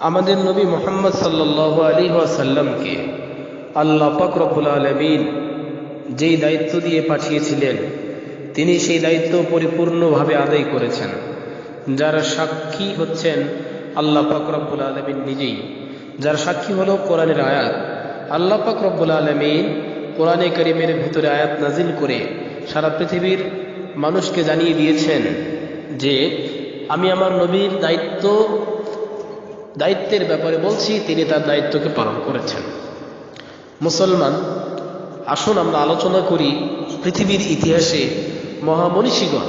আমাদের নবী মুহাম্মদ সাল্লাল্লাহু আলাইহি ওয়াসাল্লামকে আল্লাহ পাক রব্বুল আলামিন যেই দায়িত্ব দিয়ে পাঠিয়েছিলেন তিনি সেই দায়িত্ব পরিপূর্ণভাবে আদায় করেছেন। যার সাক্ষী হচ্ছেন আল্লাহ পাক রব্বুল আলামিন নিজেই, যার সাক্ষী হলো কোরআনের আয়াত। আল্লাহ পাক রব্বুল আলামিন কোরআনে কারীমের ভেতরে আয়াত নাজিল করে সারা পৃথিবীর মানুষকে জানিয়ে দিয়েছেন যে আমি আমার নবীর দায়িত্বের ব্যাপারে বলছি, তিনি তার দায়িত্বকে পালন করেছেন। মুসলমান, আসুন আমরা আলোচনা করি পৃথিবীর ইতিহাসে মহামনীষীগণ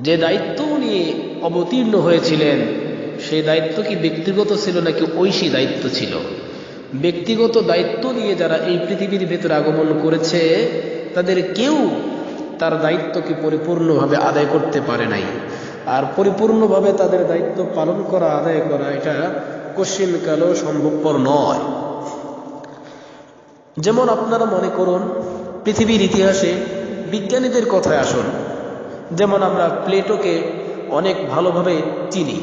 যে দায়িত্ব নিয়ে অবতীর্ণ হয়েছিলেন, সেই দায়িত্ব কি ব্যক্তিগত ছিল নাকি ঐশী দায়িত্ব ছিল? ব্যক্তিগত দায়িত্ব নিয়ে যারা এই পৃথিবীর ভেতরে আগমন করেছে তাদের কেউ তার দায়িত্বকে পরিপূর্ণভাবে আদায় করতে পারে নাই। আর পরিপূর্ণভাবে তাদের দায়িত্ব পালন করা, আদায় করা, এটা কশিনকালেও সম্ভবপর নয়। যেমন আপনারা মনে করুন পৃথিবীর ইতিহাসে বিজ্ঞানীদের কথায় আসুন। যেমন আমরা প্লেটোকে অনেক ভালোভাবে চিনি।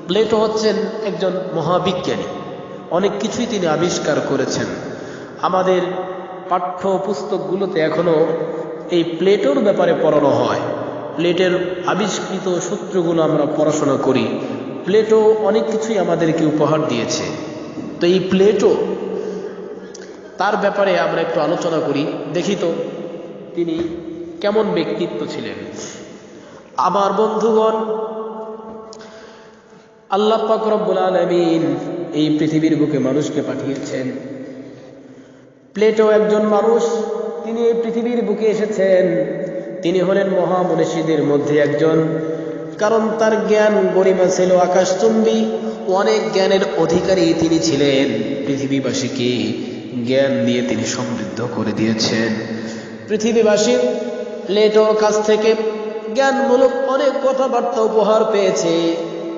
প্লেটো হচ্ছেন একজন মহাবিজ্ঞানী, অনেক কিছুই তিনি আবিষ্কার করেছেন। আমাদের পাঠ্য পুস্তকগুলোতে এখনো এই প্লেটোর ব্যাপারে পড়ানো হয়। প্লেটোর আবিষ্কৃত সূত্রগুলো আমরা পড়াশোনা করি। প্লেটো অনেক কিছুই আমাদেরকে উপহার দিয়েছে। তো এই প্লেটো, তার ব্যাপারে আমরা একটু আলোচনা করি। দেখি তো তিনি কেমন ব্যক্তিত্ব ছিলেন। আমার বন্ধুগণ, আল্লাহ পাক রব্বুল আলামিন এই পৃথিবীর বুকে মানুষকে পাঠিয়েছেন। প্লেটো একজন মানুষ, তিনি এই পৃথিবীর বুকে এসেছেন। তিনি হলেন মহামনীষীদের মধ্যে একজন, কারণ তার জ্ঞান গরিমা ছিল আকাশচুম্বী। অনেক জ্ঞানের অধিকারী তিনি ছিলেন। পৃথিবীবাসীকে জ্ঞান দিয়ে তিনি সমৃদ্ধ করে দিয়েছেন। পৃথিবীবাসী প্লেটোর কাছ থেকে জ্ঞানমূলক অনেক কথাবার্তা উপহার পেয়েছে।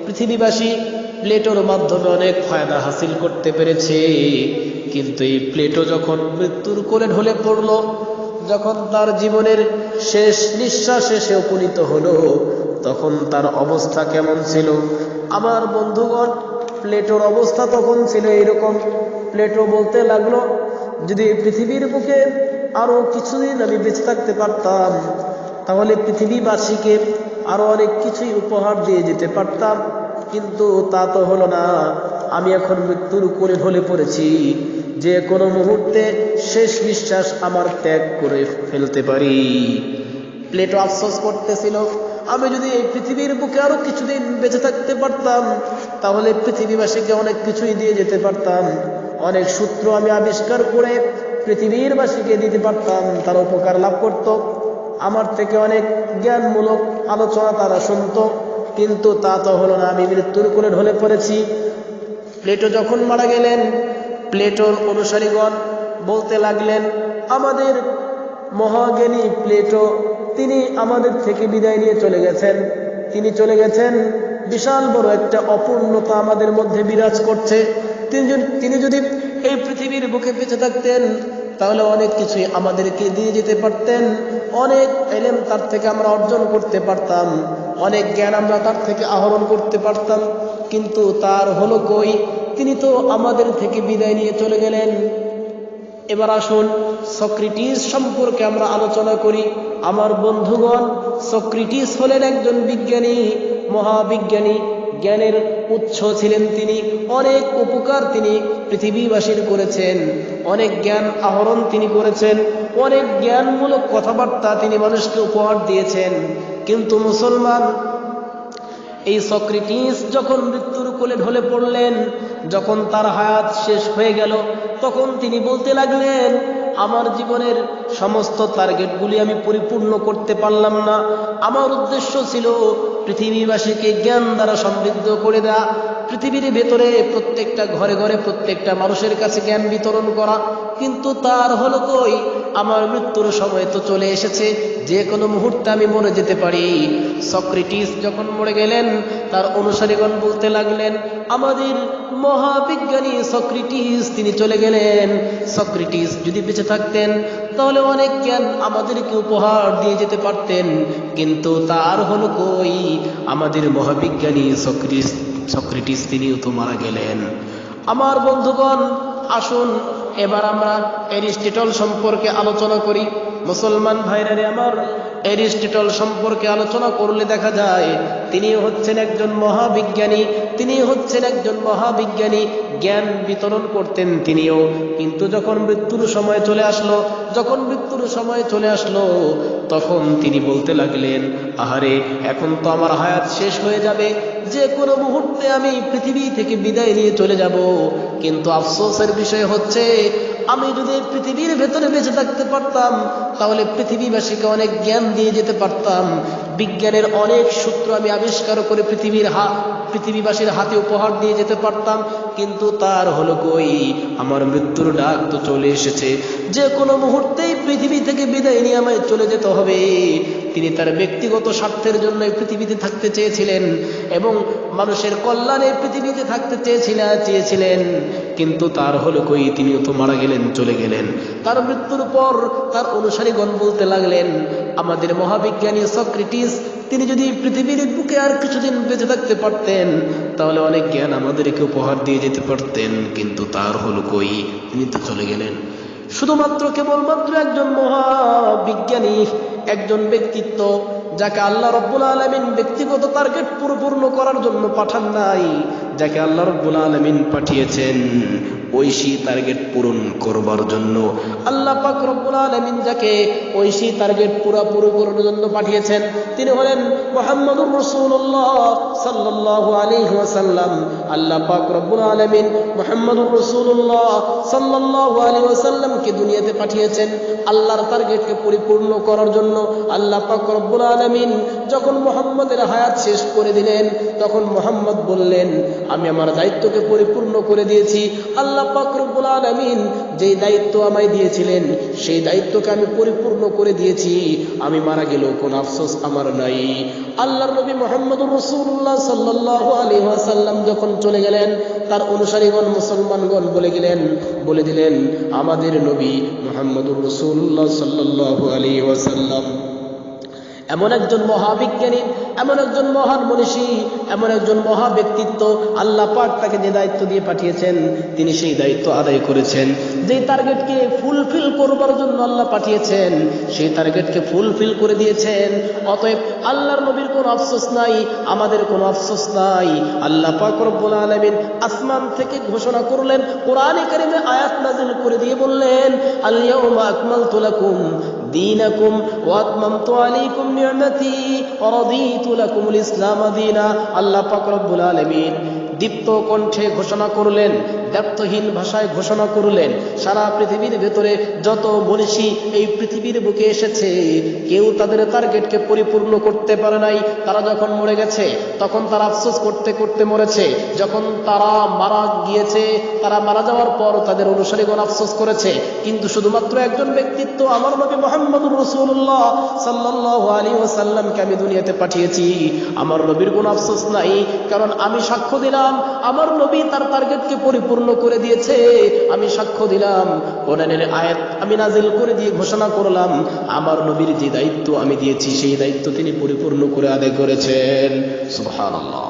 পৃথিবীবাসী প্লেটোর মাধ্যমে অনেক ফায়দা হাসিল করতে পেরেছে। কিন্তু এই প্লেটো যখন মৃত্যুর কোলে ঢলে পড়ল, যখন তার জীবনের শেষ নিঃশ্বাসে সে উপনীত হলো, তখন তার অবস্থা কেমন ছিল? আমার বন্ধুগণ, প্লেটোর অবস্থা তখন ছিল এরকম। প্লেটো বলতে লাগলো, যদি পৃথিবীর বুকে আরো কিছুদিন আমি বেঁচে থাকতে পারতাম, তাহলে পৃথিবীবাসীকে আরো অনেক কিছুই উপহার দিয়ে যেতে পারতাম। কিন্তু তা তো হলো না। আমি এখন মৃত্যুর কোলে ঢলে পড়েছি, যে কোনো মুহূর্তে শেষ নিঃশ্বাস আমার ত্যাগ করে ফেলতে পারি। প্লেটো আফসোস করতেছিল, আমি যদি এই পৃথিবীর বুকে আরো কিছুদিন বেঁচে থাকতে পারতাম, তাহলে পৃথিবীবাসীকে অনেক কিছুই দিয়ে যেতে পারতাম। অনেক সূত্র আমি আবিষ্কার করে পৃথিবীর বাসীকে দিতে পারতাম, তারা উপকার লাভ করত। আমার থেকে অনেক জ্ঞানমূলক আলোচনা তারা শুনত। কিন্তু তা তো হলো না, আমি মৃত্যুর কোলে ঢলে পড়েছি। প্লেটো যখন মারা গেলেন, প্লেটোর অনুসারীগণ বলতে লাগলেন, আমাদের মহাজ্ঞানী প্লেটো, তিনি আমাদের থেকে বিদায় নিয়ে চলে গেছেন। তিনি চলে গেছেন, বিশাল বড় একটা অপূর্ণতা আমাদের মধ্যে বিরাজ করছে। তিনি যদি এই পৃথিবীর বুকে বেঁচে থাকতেন, তাহলে অনেক কিছুই আমাদেরকে দিয়ে যেতে পারতেন। অনেক ইলম তার থেকে আমরা অর্জন করতে পারতাম, অনেক জ্ঞান আমরা তার থেকে আহরণ করতে পারতাম। কিন্তু তার হলো কই? তিনি তো আমাদের থেকে বিদায় নিয়ে চলে গেলেন। এবার আসুন সক্রেটিস সম্পর্কে আমরা আলোচনা করি। আমার বন্ধুগণ, সক্রেটিস হলেন একজন বিজ্ঞানী, মহাবিজ্ঞানী, জ্ঞানের উৎস ছিলেন তিনি। অনেক উপকার তিনি পৃথিবীবাসীর করেছেন, অনেক জ্ঞান আহরণ তিনি করেছেন, অনেক জ্ঞানমূলক কথাবার্তা তিনি মানুষকে উপহার দিয়েছেন। কিন্তু মুসলমান, এই সক্রেটিস যখন মৃত্যুর কোলে ঢলে পড়লেন, যখন তার হায়াত শেষ হয়ে গেল, তখন তিনি বলতে লাগলেন, আমার জীবনের সমস্ত টার্গেটগুলি আমি পরিপূর্ণ করতে পারলাম না। আমার উদ্দেশ্য ছিল পৃথিবীবাসীকে জ্ঞান দ্বারা সমৃদ্ধ করে দেয়া, পৃথিবীর ভেতরে প্রত্যেকটা ঘরে ঘরে প্রত্যেকটা মানুষের কাছে জ্ঞান বিতরণ করা। কিন্তু তার হলো কই? আমার মৃত্যুর সময় তো চলে এসেছে, যে কোনো মুহূর্তে আমি মরে যেতে পারি। সক্রেটিস যখন মরে গেলেন, তার অনুসারীগণ বলতে লাগলেন, আমাদের মহাবিজ্ঞানী সক্রেটিস তিনি চলে গেলেন। সক্রেটিস যদি বেঁচে থাকতেন, তাহলে অনেক জ্ঞান আমাদেরকে উপহার দিয়ে যেতে পারতেন। কিন্তু তার হলো কই? আমাদের মহাবিজ্ঞানী সক্রেটিস সক্রেটিস তিনিও তো মারা গেলেন। আমার বন্ধুগণ, আসুন এবার আমরা অ্যারিস্টটল সম্পর্কে আলোচনা করি। মুসলমান ভাইরা রে আমার, অ্যারিস্টটল সম্পর্কে আলোচনা করলে দেখা যায় তিনি হচ্ছেন একজন মহাবিজ্ঞানী, তিনি হচ্ছেন একজন মহাবিজ্ঞানী, জ্ঞান বিতরণ করতেন তিনিও। কিন্তু যখন মৃত্যুর সময় চলে আসলো, তখন তিনি বলতে লাগলেন, আহারে এখন তো আমার হায়াত শেষ হয়ে যাবে, যে কোনো মুহূর্তে আমি পৃথিবী থেকে বিদায় নিয়ে চলে যাব। কিন্তু আফসোসের বিষয় হচ্ছে, আমি যদি পৃথিবীর ভেতরে বেঁচে থাকতে পারতাম তাহলে পৃথিবীবাসীকে অনেক জ্ঞান দিয়ে যেতে পারতাম, বিজ্ঞানের অনেক সূত্র আমি আবিষ্কার করে পৃথিবীবাসীর হাতে উপহার দিয়ে যেতে পারতাম। কিন্তু তার হলো কই, আমার মৃত্যুর ডাক তো চলে এসেছে, যে কোনো মুহূর্তেই পৃথিবী থেকে বিদায় নিয়ে আমায় চলে যেতে হবে। তিনি তার ব্যক্তিগত স্বার্থের জন্য পৃথিবীতে থাকতে চেয়েছিলেন এবং মানুষের কল্যাণে পৃথিবীতে থাকতে চেয়েছিলেন। কিন্তু তার হলো কই, তিনিও তো মারা গেলেন, চলে গেলেন। তার মৃত্যুর পর তার অনুসারীগণ বলতে লাগলেন, আমাদের মহাবিজ্ঞানী সক্রেটিস তিনি যদি পৃথিবীর বুকে আর কিছুদিন বেঁচে থাকতে পারতেন তাহলে অনেক জ্ঞান আমাদেরকে উপহার দিয়ে যেতে পারতেন। কিন্তু তার হলো কই, তিনি তো চলে গেলেন। শুধুমাত্র কেবলমাত্র একজন মহাবিজ্ঞানী, একজন ব্যক্তিত্ব যাকে আল্লাহ রাব্বুল আলামিন ব্যক্তিগত টার্গেট পূর্ণ করার জন্য পাঠান নাই, যাকে আল্লাহ রাব্বুল আলামিন পাঠিয়েছেন ঐশী টার্গেট পূরণ করবার জন্য। আল্লাহ পাক রব্বুল আলামিন যাকে ঐশী টার্গেট পুরোপুরি করার জন্য পাঠিয়েছেন তিনি হলেন মুহাম্মদুর রাসূলুল্লাহ সাল্লাল্লাহু আলাইহি ওয়াসাল্লাম। আল্লাহ পাক রব্বুল আলামিন মুহাম্মদুর রাসূলুল্লাহ সাল্লাল্লাহু আলাইহি ওয়াসাল্লামকে দুনিয়াতে পাঠিয়েছেন আল্লাহর টার্গেটকে পরিপূর্ণ করার জন্য। আল্লাহ পাক রব্বুল আলামিন যখন মুহাম্মদের হায়াত শেষ করে দিলেন তখন মুহাম্মদ বললেন, আমি আমার দায়িত্বকে পরিপূর্ণ করে দিয়েছি। আল্লাহ পাক রব্বুল আলামিন যেই দায়িত্ব আমায় দিয়েছিলেন সেই দায়িত্বকে আমি পরিপূর্ণ করে দিয়েছি, আমি মারা গেলেও কোনো আফসোস আমার নাই। আল্লাহর নবী মুহাম্মদুর রাসূলুল্লাহ সাল্লাল্লাহু আলাইহি ওয়াসাল্লাম যখন চলে গেলেন তার অনুসারীগণ মুসলমানগণ বলে দিলেন, আমাদের নবী মুহাম্মদুর রাসূলুল্লাহ সাল্লাল্লাহু আলাইহি ওয়াসাল্লাম এমন একজন মহাবিজ্ঞানী, এমন একজন মহান মনীষী, এমন একজন মহা ব্যক্তিত্ব, আল্লাহ পাক তাকে যে দায়িত্ব দিয়ে পাঠিয়েছেন তিনি সেই দায়িত্ব আদায় করেছেন। যেই টার্গেটকে ফুলফিল করবার জন্য আল্লাহ পাঠিয়েছেন সেই টার্গেটকে ফুলফিল করে দিয়েছেন। অতএব আল্লাহর নবীর কোনো আফসোস নাই, আমাদের কোনো আফসোস নাই। আল্লাহ পাক রব্বুল আলামিন আসমান থেকে ঘোষণা করলেন, কোরআনে কারিমে আয়াত নাযিল করে দিয়ে বললেন, আল ইয়াউমা আকমালতু লাকুম দীনাকুম ওয়া আতমামতু আলাইকুম নি'মাতি ওয়া রাদিতু লাকুমুল ইসলাম দীনা। আল্লাহ পাক রব্বুল আলামিন দীপ্ত কণ্ঠে ঘোষণা করলেন, দ্ব্যর্থহীন ভাষায় ঘোষণা করলেন, সারা পৃথিবীর ভেতরে যত মনীষী এই পৃথিবীর বুকে এসেছে কেউ তাদের টার্গেটকে পরিপূর্ণ করতে পারে নাই। তারা যখন মরে গেছে তখন তারা আফসোস করতে করতে মরেছে, যখন তারা মারা গিয়েছে, তারা মারা যাওয়ার পর তাদের অনুসারীগণ আফসোস করেছে। কিন্তু শুধুমাত্র একজন ব্যক্তিত্ব, আমার নবী মুহাম্মদুর রাসূলুল্লাহ সাল্লাল্লাহু আলাইহি ওয়াসাল্লামকে আমি দুনিয়াতে পাঠিয়েছি, আমার নবীর কোনো আফসোস নাই। কারণ আমি সাক্ষ্য দিলাম আমার নবী তার টার্গেটকে পরিপূর্ণ করে দিয়েছে। আমি সাক্ষ্য দিলাম, কোরআনের আয়াত আমি নাজিল করে দিয়ে ঘোষণা করলাম, আমার নবীর যে দায়িত্ব আমি দিয়েছি সেই দায়িত্ব তিনি পরিপূর্ণ করে আদায় করেছেন। সুবহানাল্লাহ।